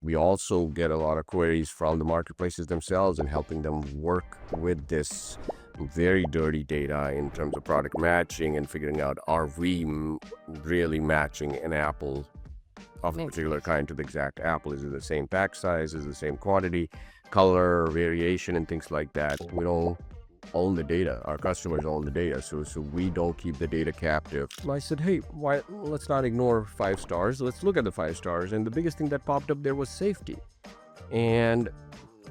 We also get a lot of queries from the marketplaces themselves and helping them work with this very dirty data in terms of product matching and figuring out, are we really matching an apple of a particular kind to the exact apple? Is it the same pack size? Is it the same quantity, color, variation, and things like that? We don't own the data. Our customers own the data, so we don't keep the data captive. I said, hey, why let's not ignore 5 stars. Let's look at the 5 stars. And the biggest thing that popped up there was safety. And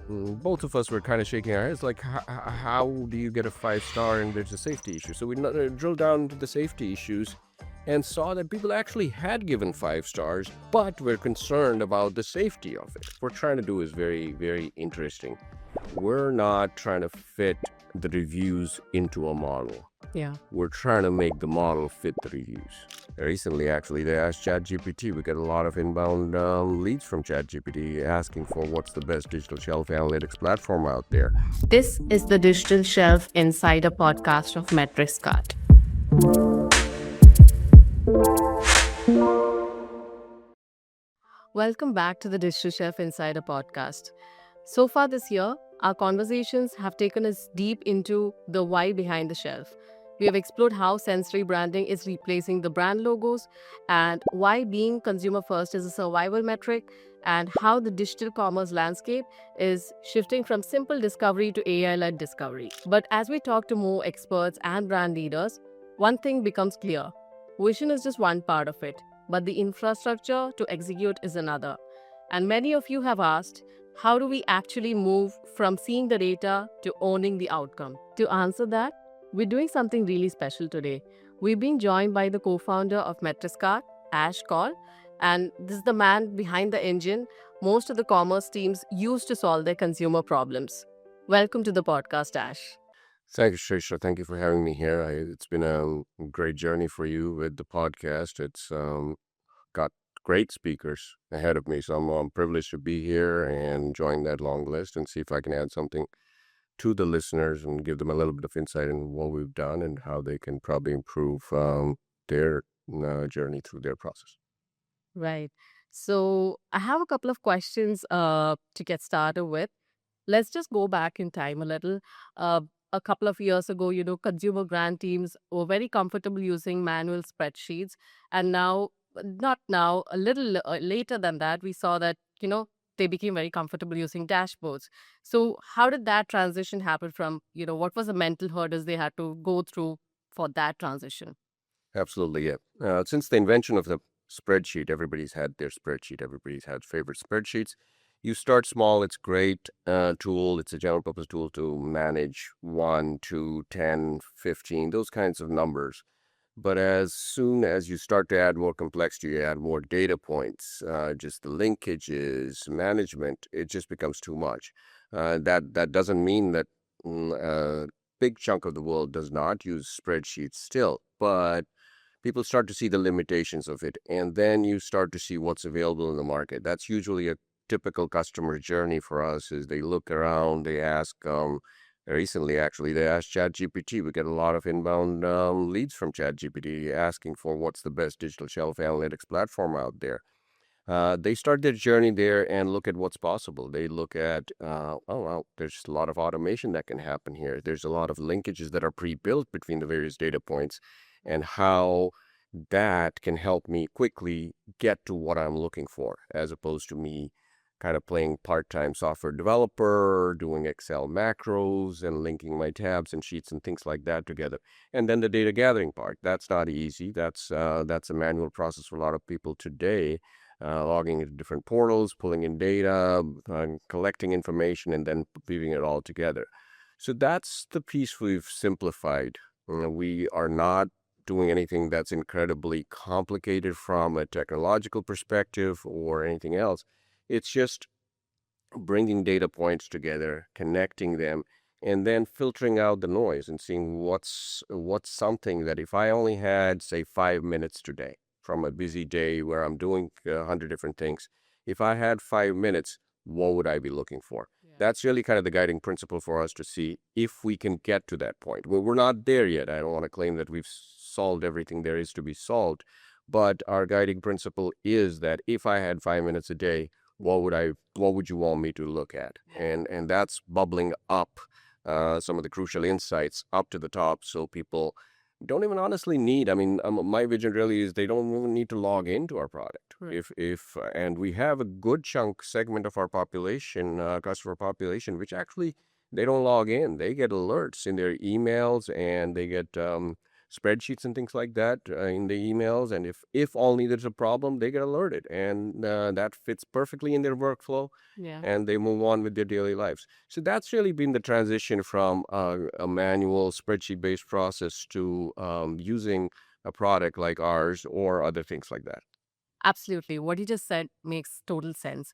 both of us were kind of shaking our heads, like, how do you get a 5-star and there's a safety issue? So we drilled down into the safety issues and saw that people actually had given 5 stars, but were concerned about the safety of it. What we're trying to do is very, very interesting. We're not trying to fit the reviews into a model. Yeah. We're trying to make the model fit the reviews. Recently, actually, they asked ChatGPT. We get a lot of inbound leads from ChatGPT asking for what's the best digital shelf analytics platform out there. This is the Digital Shelf Insider podcast of MetricsCart. Welcome back to the Digital Shelf Insider podcast. So far this year, our conversations have taken us deep into the why behind the shelf. We have explored how sensory branding is replacing the brand logos, and why being consumer first is a survival metric, and how the digital commerce landscape is shifting from simple discovery to AI-led discovery. But as we talk to more experts and brand leaders, one thing becomes clear. Vision is just one part of it, but the infrastructure to execute is another. And many of you have asked, how do we actually move from seeing the data to owning the outcome? To answer that, we're doing something really special today. We've been joined by the co-founder of MetricsCart, Kaul, and this is the man behind the engine most of the commerce teams use to solve their consumer problems. Welcome to the podcast, Ash. Thank you, Shrisha. Thank you for having me here. It's been a great journey for you with the podcast. It's got great speakers ahead of me, so I'm privileged to be here and join that long list and see if I can add something to the listeners and give them a little bit of insight in what we've done and how they can probably improve their journey through their process. Right. So I have a couple of questions to get started with. Let's just go back in time a little. A couple of years ago, consumer brand teams were very comfortable using manual spreadsheets. And now, not now, a little later than that, we saw that, they became very comfortable using dashboards. So how did that transition happen from, what was the mental hurdles they had to go through for that transition? Absolutely, yeah. Since the invention of the spreadsheet, everybody's had their spreadsheet. Everybody's had favorite spreadsheets. You start small. It's a great tool. It's a general purpose tool to manage 1, 2, 10, 15, those kinds of numbers. But as soon as you start to add more complexity, you add more data points, just the linkages, management, it just becomes too much. That doesn't mean that a big chunk of the world does not use spreadsheets still, but people start to see the limitations of it, and then you start to see what's available in the market. That's usually a typical customer journey for us. Is they look around, they ask. Recently, actually, they asked ChatGPT. We get a lot of inbound leads from ChatGPT asking for what's the best digital shelf analytics platform out there. They start their journey there and look at what's possible. They look at, oh, well, there's a lot of automation that can happen here. There's a lot of linkages that are pre-built between the various data points, and how that can help me quickly get to what I'm looking for, as opposed to me kind of playing part-time software developer, doing Excel macros and linking my tabs and sheets and things like that together. And then the data gathering part, that's not easy. That's a manual process for a lot of people today, logging into different portals, pulling in data, collecting information, and then weaving it all together. So that's the piece we've simplified. We are not doing anything that's incredibly complicated from a technological perspective or anything else. It's just bringing data points together, connecting them, and then filtering out the noise and seeing what's something that if I only had, say, 5 minutes today from a busy day where I'm doing 100 different things, if I had 5 minutes, what would I be looking for? Yeah. That's really kind of the guiding principle for us to see if we can get to that point. We're not there yet. I don't want to claim that we've solved everything there is to be solved, but our guiding principle is that if I had 5 minutes a day, what would you want me to look at? And that's bubbling up some of the crucial insights up to the top, so people don't even honestly need. I mean, my vision really is they don't even need to log into our product. Right. If and we have a good chunk segment of our population, customer population, which actually they don't log in. They get alerts in their emails, and they get spreadsheets and things like that in the emails. And if only there's a problem, they get alerted, and that fits perfectly in their workflow, Yeah. and they move on with their daily lives. So that's really been the transition from a manual spreadsheet based process to using a product like ours or other things like that. Absolutely. What you just said makes total sense.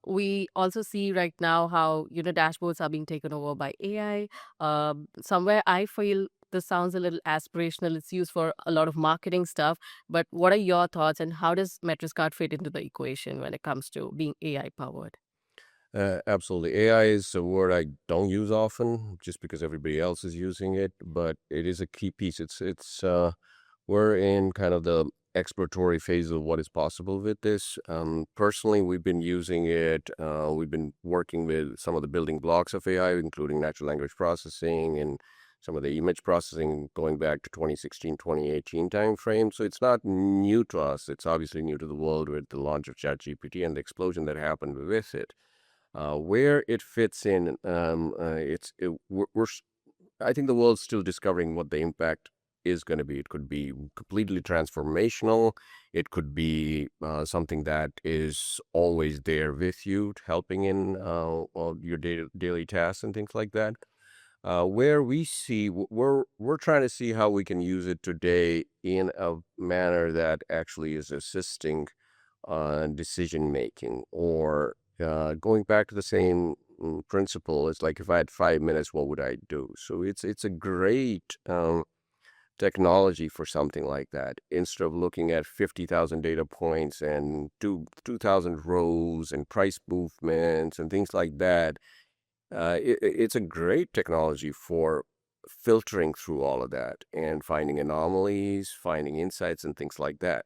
We also see right now how, dashboards are being taken over by AI. Somewhere I feel this sounds a little aspirational. It's used for a lot of marketing stuff. But what are your thoughts, and how does MetricsCart fit into the equation when it comes to being AI powered? Absolutely. AI is a word I don't use often just because everybody else is using it, but it is a key piece. We're in kind of the exploratory phase of what is possible with this. Personally, we've been using it. We've been working with some of the building blocks of AI, including natural language processing and some of the image processing going back to 2016, 2018 timeframe. So it's not new to us. It's obviously new to the world with the launch of ChatGPT and the explosion that happened with it. Where it fits in, I think the world's still discovering what the impact is going to be. It could be completely transformational. It could be something that is always there with you, helping in all your daily tasks and things like that. Where we see, we're trying to see how we can use it today in a manner that actually is assisting decision making, or going back to the same principle. It's like if I had 5 minutes, what would I do? So it's a great technology for something like that. Instead of looking at 50,000 data points and 2,000 rows and price movements and things like that, it's a great technology for filtering through all of that and finding anomalies, finding insights, and things like that.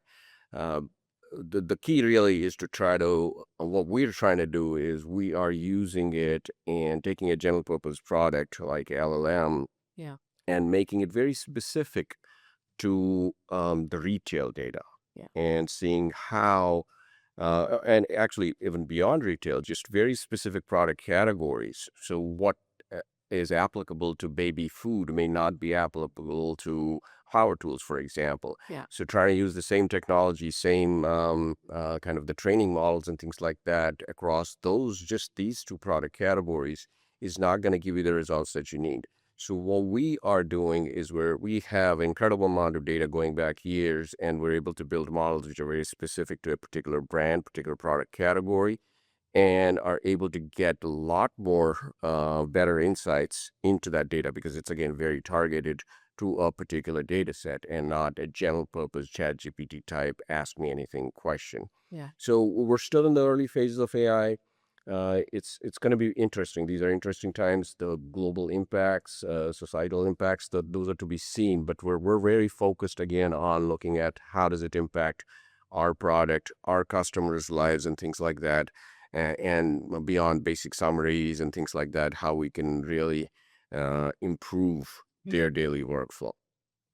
Uh, the key really is to try to, what we're trying to do is we are using it and taking a general purpose product like LLM Yeah. and making it very specific to the retail data, Yeah. and seeing how, and actually even beyond retail, just very specific product categories. So what uh, is applicable to baby food may not be applicable to power tools, for example. Yeah. So trying to use the same technology, same kind of the training models and things like that across just these two product categories is not going to give you the results that you need. So what we are doing is where we have incredible amount of data going back years, and we're able to build models which are very specific to a particular brand, particular product category, and are able to get a lot more better insights into that data, because it's again very targeted to a particular data set and not a general purpose chat GPT type ask me anything question. Yeah. So we're still in the early phases of AI. It's going to be interesting. These are interesting times. The global impacts, societal impacts, those are to be seen. But we're very focused again on looking at how does it impact our product, our customers' lives, and things like that, and beyond basic summaries and things like that, how we can really improve their daily workflow.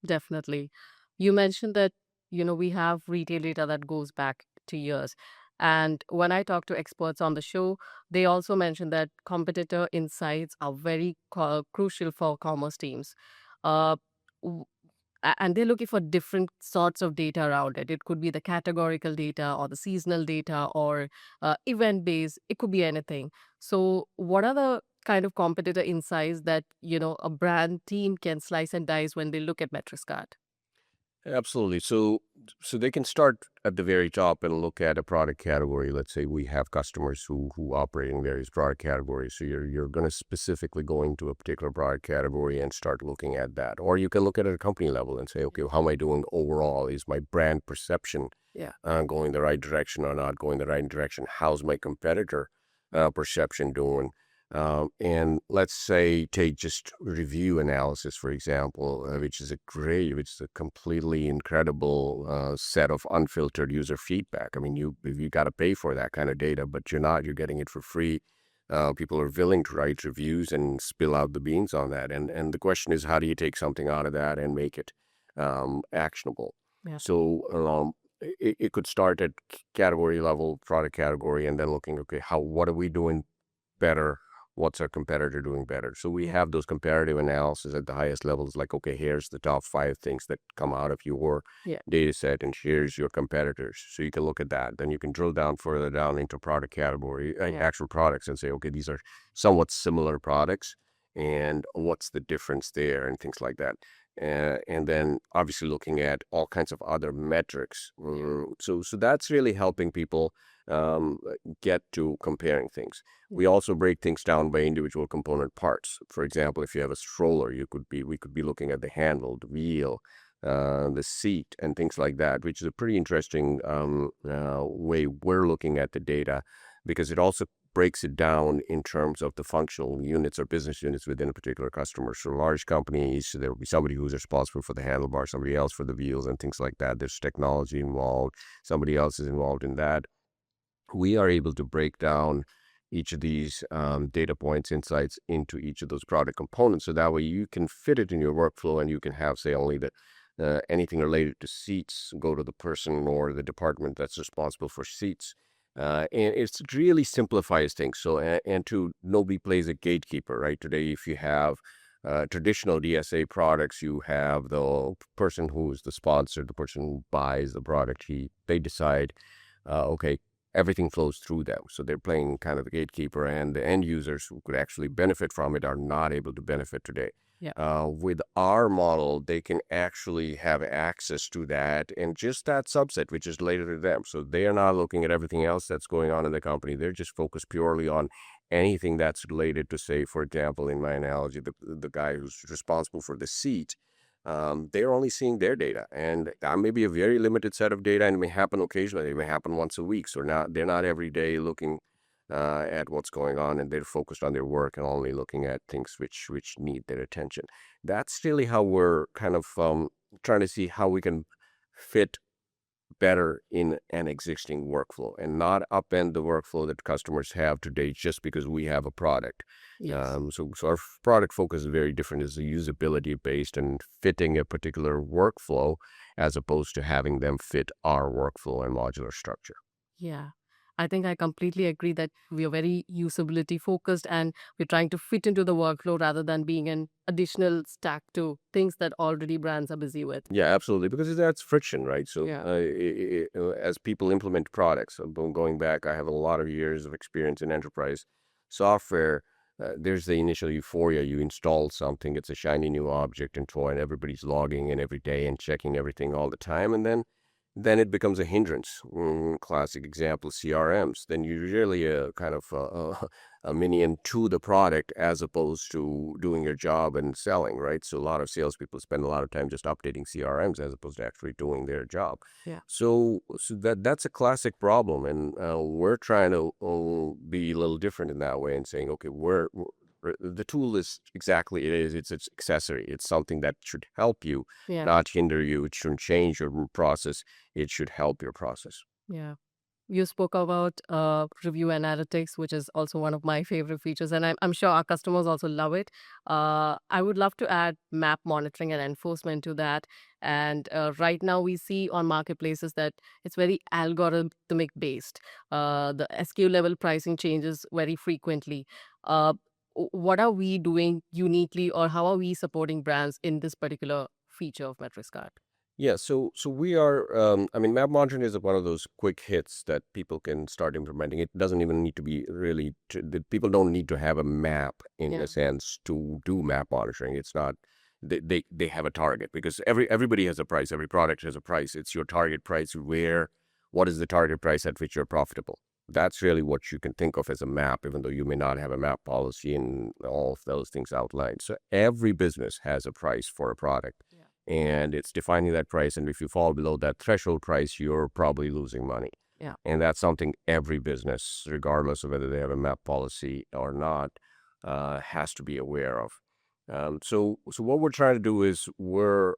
Definitely. You mentioned that, we have retail data that goes back to years. And when I talk to experts on the show, they also mention that competitor insights are very crucial for commerce teams. Uh, w- and they're looking for different sorts of data around it. It could be the categorical data or the seasonal data or event based. It could be anything. So, what are the kind of competitor insights that a brand team can slice and dice when they look at MetricsCart? Absolutely. So they can start at the very top and look at a product category. Let's say we have customers who operate in various product categories. So you're going to specifically go into a particular product category and start looking at that. Or you can look at it at a company level and say, okay, how am I doing overall? Is my brand perception Yeah. going the right direction or not going the right direction? How's my competitor perception doing? And let's say take just review analysis, for example, which is a completely incredible set of unfiltered user feedback. I mean, you got to pay for that kind of data, but you're getting it for free. People are willing to write reviews and spill out the beans on that. And the question is, how do you take something out of that and make it actionable? Yeah. So it could start at category level, product category, and then looking, okay, what are we doing better? What's our competitor doing better? So we Yeah. have those comparative analysis at the highest levels, like, okay, here's the top 5 things that come out of your Yeah. data set, and here's your competitors. So you can look at that. Then you can drill down further down into product category, Yeah. actual products, and say, okay, these are somewhat similar products, and what's the difference there, and things like that. And then obviously looking at all kinds of other metrics. So that's really helping people um, get to comparing things. We also break things down by individual component parts. For example, if you have a stroller, we could be looking at the handle, the wheel, the seat, and things like that, which is a pretty interesting way we're looking at the data, because it also breaks it down in terms of the functional units or business units within a particular customer. So large companies, there will be somebody who's responsible for the handlebar, somebody else for the wheels and things like that. There's technology involved, somebody else is involved in that. We are able to break down each of these data points, insights into each of those product components. So that way you can fit it in your workflow, and you can have, say, only anything related to seats go to the person or the department that's responsible for seats. And it really simplifies things. So, nobody plays a gatekeeper, right? Today, if you have traditional DSA products, you have the person who's the sponsor, the person who buys the product, they decide, okay, everything flows through them. So they're playing kind of the gatekeeper, and the end users who could actually benefit from it are not able to benefit today. Yeah. With our model, they can actually have access to that and just that subset, which is related to them. So they are not looking at everything else that's going on in the company. They're just focused purely on anything that's related to, say, for example, in my analogy, the guy who's responsible for the seat. They're only seeing their data, and that may be a very limited set of data, and it may happen occasionally. It may happen once a week. So they're not every day looking at what's going on, and they're focused on their work and only looking at things which need their attention. That's really how we're kind of trying to see how we can fit better in an existing workflow and not upend the workflow that customers have today just because we have a product. Yes. So our product focus is very different. It's usability based and fitting a particular workflow, as opposed to having them fit our workflow and modular structure. Yeah. I think I completely agree that we are very usability focused and we're trying to fit into the workflow rather than being an additional stack to things that already brands are busy with. Yeah, absolutely, because that's friction, right? So Yeah. as people implement products, going back, I have a lot of years of experience in enterprise software. There's the initial euphoria. You install something, it's a shiny new object and toy, and everybody's logging in every day and checking everything all the time. And then it becomes a hindrance. Classic example, CRMs. Then you're really a kind of a minion to the product, as opposed to doing your job and selling, right? So a lot of salespeople spend a lot of time just updating CRMs as opposed to actually doing their job. Yeah. So that's a classic problem, and we're trying to be a little different in that way and saying, okay, the tool is exactly it's its accessory. It's something that should help you, Yeah. not hinder you. It shouldn't change your process. It should help your process. Yeah. You spoke about review analytics, which is also one of my favorite features, and I'm sure our customers also love it. I would love to add map monitoring and enforcement to that. And right now, we see on marketplaces that it's very algorithmic based. The SKU level pricing changes very frequently. Uh, what are we doing uniquely, or how are we supporting brands in this particular feature of MetricsCart? Yeah, so we are. I mean, map monitoring is one of those quick hits that people can start implementing. It doesn't even need to be really. People don't need to have a map in Yeah. a sense to do map monitoring. It's not. They have a target, because everybody has a price. Every product has a price. It's your target price. What is the target price at which you're profitable? That's really what you can think of as a map, even though you may not have a map policy and all of those things outlined. So every business has a price for a product, Yeah. and it's defining that price. And if you fall below that threshold price, you're probably losing money. Yeah. And that's something every business, regardless of whether they have a map policy or not, has to be aware of. So what we're trying to do is we're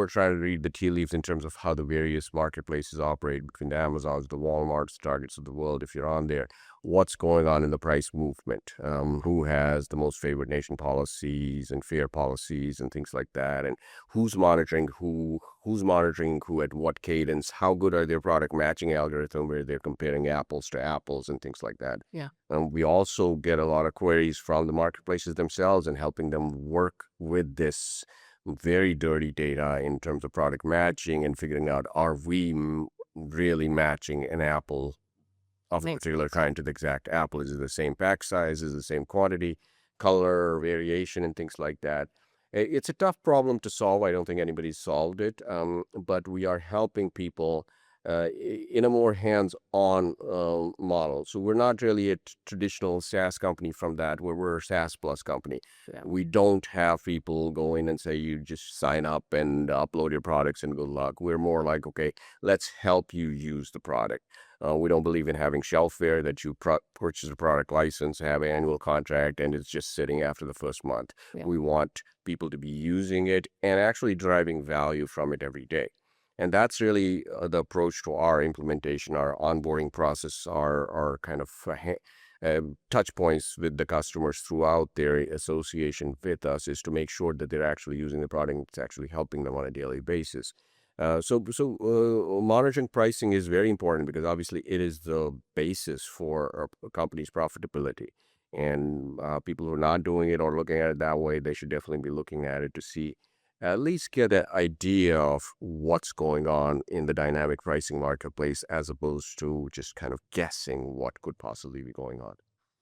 trying to read the tea leaves in terms of how the various marketplaces operate between the Amazons, the Walmarts, Targets of the world. If you're on there, what's going on in the price movement? Who has the most favored nation policies and fair policies and things like that, and who's monitoring who? Who's monitoring who at what cadence? How good are their product matching algorithm where they're comparing apples to apples and things like that? Yeah. We also get a lot of queries from the marketplaces themselves and helping them work with this very dirty data in terms of product matching and figuring out, are we really matching an apple of a Makes particular sense. kind to the exact apple? Is it the same pack size? Is it the same quantity, color, variation, and things like that? It's a tough problem to solve. I don't think anybody's solved it, but we are helping people in a more hands-on model. So we're not really a traditional SaaS company from that, where we're a SaaS plus company. Yeah. We don't have people go in and say, you just sign up and upload your products and good luck. We're more like, okay, let's help you use the product. We don't believe in having shelfware that you purchase a product license, have an annual contract, and it's just sitting after the first month. Yeah. We want people to be using it and actually driving value from it every day. And that's really the approach to our implementation, our onboarding process, our kind of touch points with the customers throughout their association with us, is to make sure that they're actually using the product and it's actually helping them on a daily basis. Monitoring pricing is very important because obviously it is the basis for a company's profitability. And people who are not doing it or looking at it that way, they should definitely be looking at it to see, at least get an idea of what's going on in the dynamic pricing marketplace, as opposed to just kind of guessing what could possibly be going on.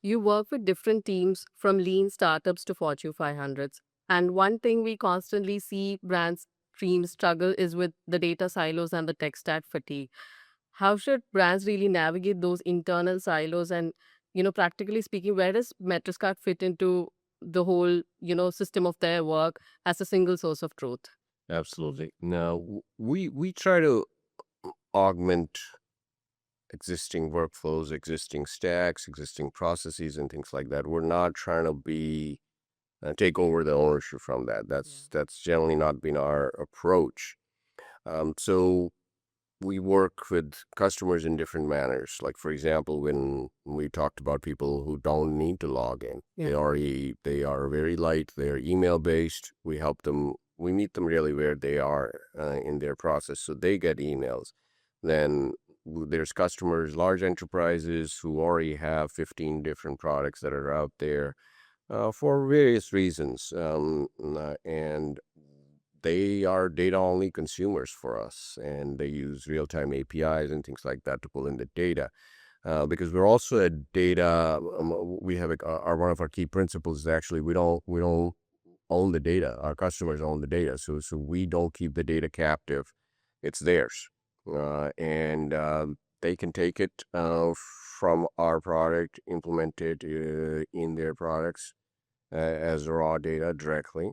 You work with different teams from lean startups to Fortune 500s. And one thing we constantly see brands teams struggle is with the data silos and the tech stack fatigue. How should brands really navigate those internal silos? And, practically speaking, where does MetricsCart fit into the whole, system of their work as a single source of truth? Absolutely. Now, we try to augment existing workflows, existing stacks, existing processes, and things like that. We're not trying to be take over the ownership from that. That's generally not been our approach. So we work with customers in different manners. Like, for example, when we talked about people who don't need to log in, Yeah. they are very light. They are email based. We help them. We meet them really where they are in their process, so they get emails. Then there's customers, large enterprises who already have 15 different products that are out there for various reasons, and they are data only consumers for us, and they use real-time APIs and things like that to pull in the data. Because we're also a data, we have one of our key principles is actually we don't own the data. Our customers own the data, so we don't keep the data captive. It's theirs, and they can take it from our product, implement it in their products as raw data directly.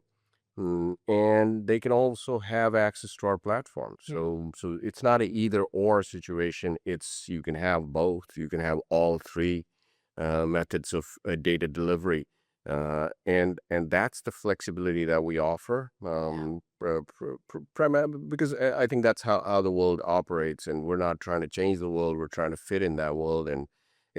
And they can also have access to our platform. Yeah. So it's not a either or situation. It's, you can have both. You can have all three methods of data delivery, and that's the flexibility that we offer. Because I think that's how the world operates, and we're not trying to change the world. We're trying to fit in that world, and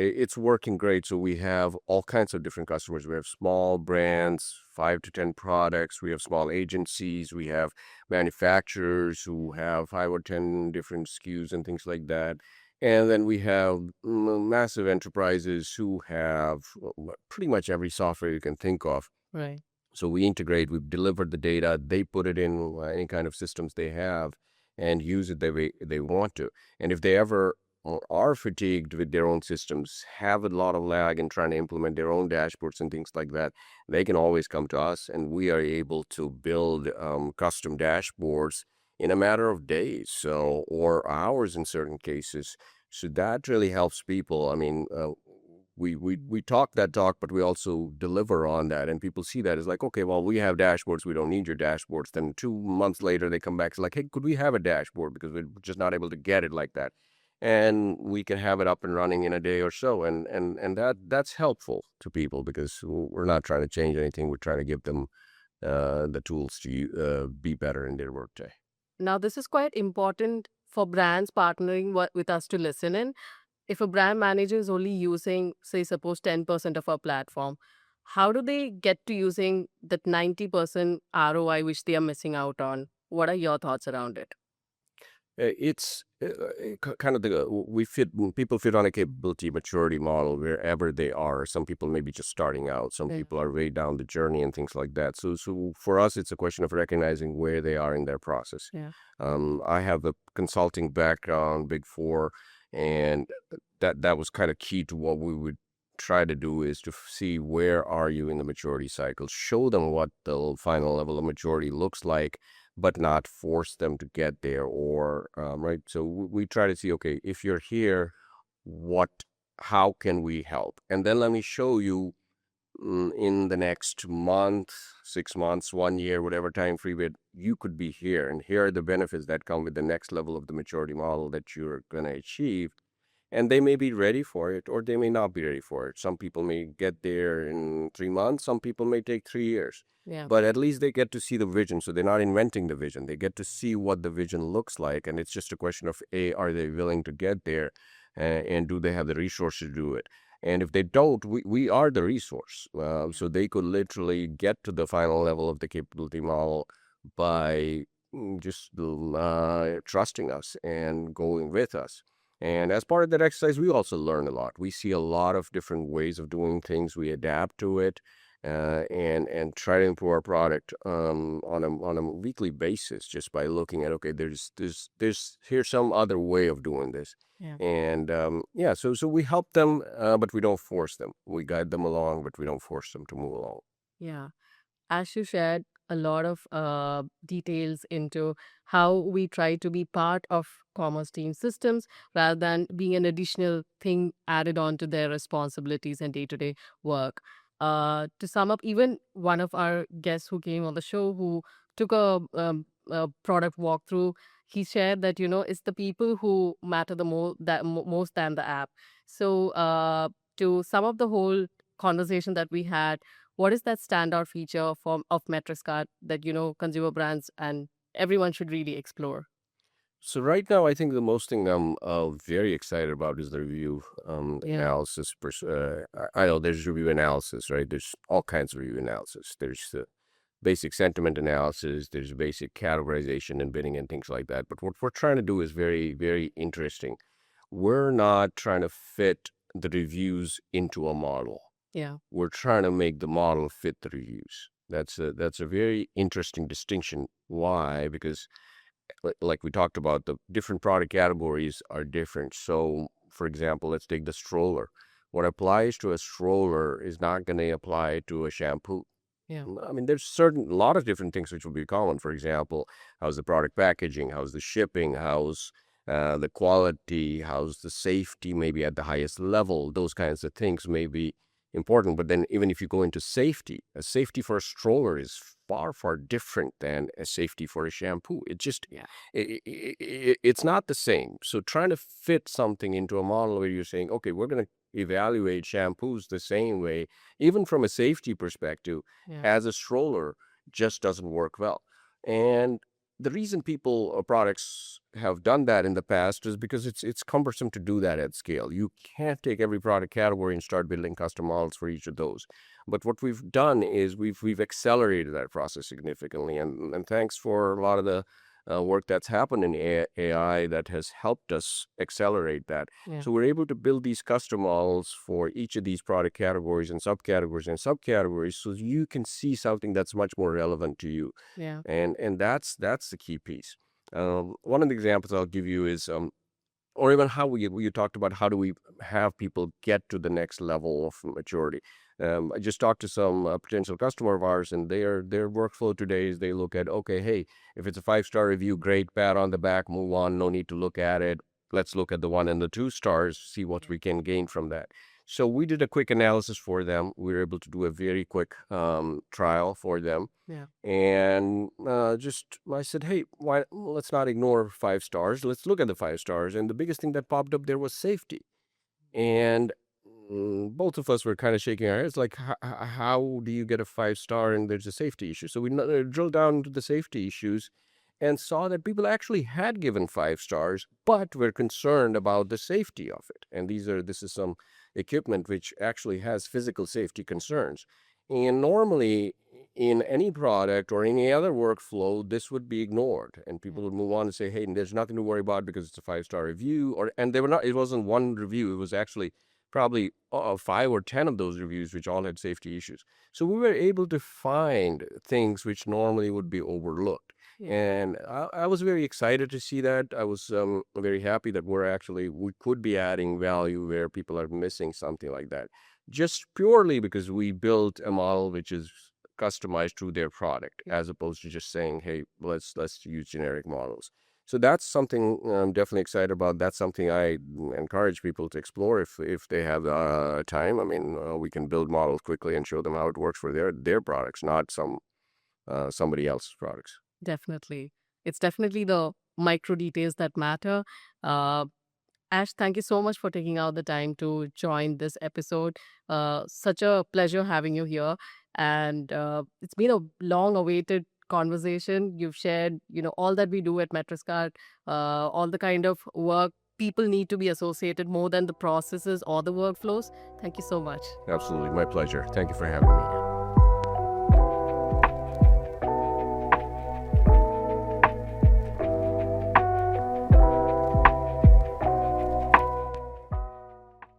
it's working great. So we have all kinds of different customers. We have small brands, 5 to 10 products. We have small agencies. We have manufacturers who have 5 or 10 different SKUs and things like that. And then we have massive enterprises who have pretty much every software you can think of. Right. So we integrate, we've delivered the data, they put it in any kind of systems they have and use it the way they want to. And if they ever are fatigued with their own systems, have a lot of lag in trying to implement their own dashboards and things like that, they can always come to us, and we are able to build custom dashboards in a matter of days, or hours in certain cases. So that really helps people. I mean, we talk that talk, but we also deliver on that, and people see that as like, okay, well, we have dashboards, we don't need your dashboards. Then 2 months later, they come back, it's like, hey, could we have a dashboard, because we're just not able to get it like that. and we can have it up and running in a day or so. And that's helpful to people because we're not trying to change anything. We're trying to give them the tools to be better in their workday. Now, this is quite important for brands partnering with us to listen in. If a brand manager is only using, say, suppose 10% of our platform, how do they get to using that 90% ROI which they are missing out on? What are your thoughts around it? It's kind of we fit people fit on a capability maturity model wherever they are. Some people may be just starting out. Some Yeah. people are way down the journey and things like that. So for us, it's a question of recognizing where they are in their process. Yeah. I have a consulting background, Big Four, and that was kind of key to what we would try to do is to see where are you in the maturity cycle. Show them what the final level of maturity looks like, but not force them to get there or right. So we try to see, okay, if you're here, what how can we help, and then let me show you in the next month, 6 months, 1 year, whatever time frame you could be here, and here are the benefits that come with the next level of the maturity model that you're going to achieve. And they may be ready for it or they may not be ready for it. Some people may get there in 3 months, some people may take 3 years. Yeah. But at least they get to see the vision. So they're not inventing the vision. They get to see what the vision looks like. And it's just a question of A, are they willing to get there? And do they have the resources to do it? And if they don't, we are the resource. So they could literally get to the final level of the capability model by just trusting us and going with us. And as part of that exercise, we also learn a lot. We see a lot of different ways of doing things. We adapt to it, and try to improve our product on a weekly basis just by looking at, okay, there's here's some other way of doing this. Yeah. And yeah, so we help them, but we don't force them. We guide them along, but we don't force them to move along. Yeah. As you shared a lot of details into how we try to be part of commerce team systems rather than being an additional thing added on to their responsibilities and day-to-day work. To sum up, even one of our guests who came on the show who took a product walkthrough, he shared that it's the people who matter the most than the app. So to sum up the whole conversation that we had, what is that standout feature of MetricsCart that consumer brands and everyone should really explore? So right now, I think the most thing I'm very excited about is the review Yeah. analysis. I know there's review analysis, right? There's all kinds of review analysis. There's the basic sentiment analysis. There's basic categorization and bidding and things like that. But what we're trying to do is very, very interesting. We're not trying to fit the reviews into a model. Yeah. We're trying to make the model fit the reviews. That's a very interesting distinction. Why? Because like we talked about, the different product categories are different. So, for example, let's take the stroller. What applies to a stroller is not going to apply to a shampoo. Yeah. I mean, there's a lot of different things which will be common. For example, how's the product packaging? How's the shipping? How's the quality? How's the safety? Maybe at the highest level, those kinds of things may be important. But then, even if you go into safety, a safety for a stroller is far, far different than a safety for a shampoo. It just, Yeah. it's not the same. So, trying to fit something into a model where you're saying, okay, we're going to evaluate shampoos the same way, even from a safety perspective, Yeah. as a stroller, just doesn't work well. And the reason people or products have done that in the past is because it's cumbersome to do that at scale. You can't take every product category and start building custom models for each of those. But what we've done is we've accelerated that process significantly, and thanks for a lot of the work that's happened in AI that has helped us accelerate that. Yeah. So we're able to build these custom models for each of these product categories and subcategories, so you can see something that's much more relevant to you. Yeah. And that's the key piece. One of the examples I'll give you is, or even how we talked about how do we have people get to the next level of maturity. I just talked to some potential customer of ours, and their workflow today is they look at, okay, hey, if it's a 5-star review, great, pat on the back, move on, no need to look at it. Let's look at the 1 and the 2 stars, see what we can gain from that. So we did a quick analysis for them. We were able to do a very quick trial for them. Yeah. And just I said, hey, why let's not ignore 5 stars. Let's look at the 5 stars. And the biggest thing that popped up there was safety. And both of us were kind of shaking our heads, like, how do you get a 5 star and there's a safety issue? So we drilled down into the safety issues and saw that people actually had given 5 stars, but were concerned about the safety of it. And this is some equipment which actually has physical safety concerns. And normally, in any product or any other workflow, this would be ignored, and people would move on and say, "Hey, there's nothing to worry about because it's a 5 star review." And they were not. It wasn't one review. It was actually probably 5 or 10 of those reviews which all had safety issues. So we were able to find things which normally would be overlooked. Yeah. And I was very excited to see that. I was very happy that we could be adding value where people are missing something like that, just purely because we built a model which is customized to their product, Yeah. as opposed to just saying, "Hey, let's use generic models." So that's something I'm definitely excited about. That's something I encourage people to explore if they have time. I mean, we can build models quickly and show them how it works for their products, not somebody else's products. Definitely. It's definitely the micro details that matter. Uh, Ash, thank you so much for taking out the time to join this episode. Such a pleasure having you here. And it's been a long awaited conversation. You've shared, all that we do at MetricsCart, all the kind of work people need to be associated more than the processes or the workflows. Thank you so much. Absolutely, my pleasure. Thank you for having me.